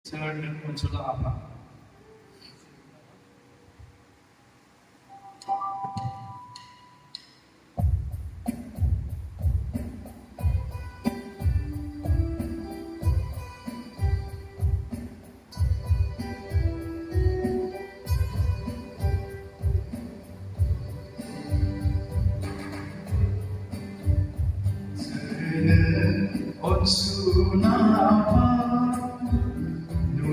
Third Unsula Apa. Unsula Apa.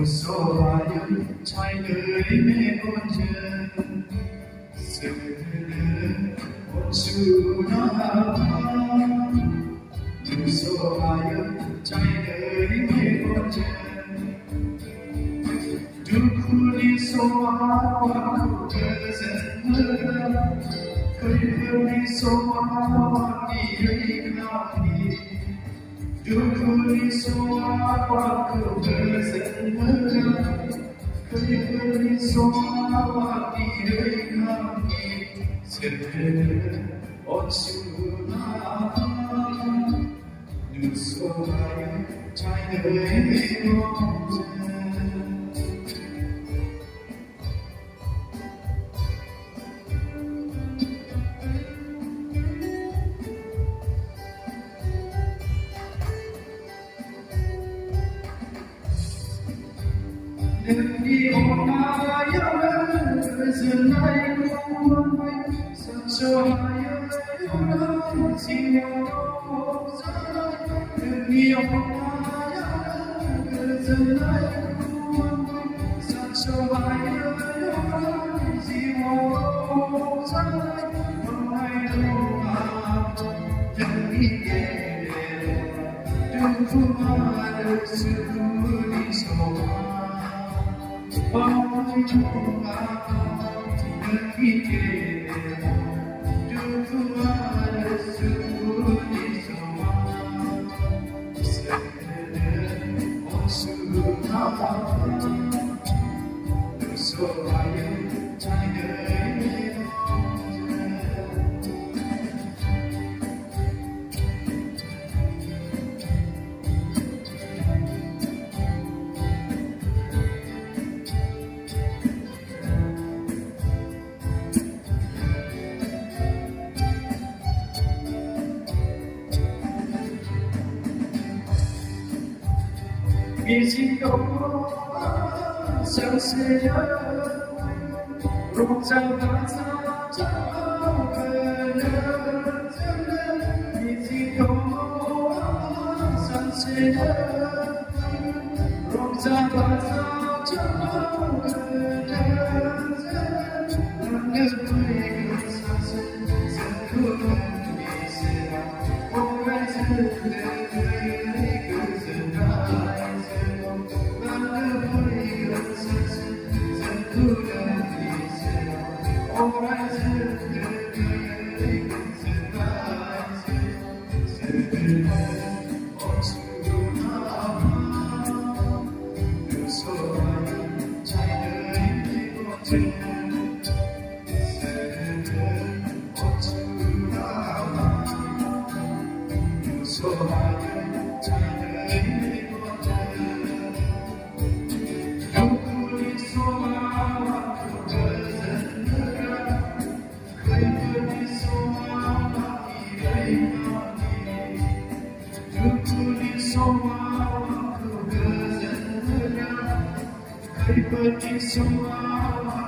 Solayım çayları koca Sırrı boşuna solayım çayları koca Dukuli soğuk gözümde Kırkını soğuk yüreğimde Dukuli soğuk gözümde Kırkını soğuk yüreğimde Sırrı boşuna solayım çayları koca Đừng ona yêu dừng lại không sao cho yêu đớn chỉ một giây đừng ona yêu dừng lại không sao cho yêu đớn chỉ một giây không ai đâu mà đừng đi đừng qua được sự đi sâu Hãy subscribe cho kênh Ghiền Mì Gõ để không bỏ lỡ những video hấp dẫn Vì chỉ có sáng sẽ nhớ Rụng ra và ra cháu về nhớ Vì chỉ có sáng sẽ nhớ Rụng ra và ra cháu về nhớ Nhớ vui sáng sẽ cứ đi sẽ Ôi ai sẽ Everybody so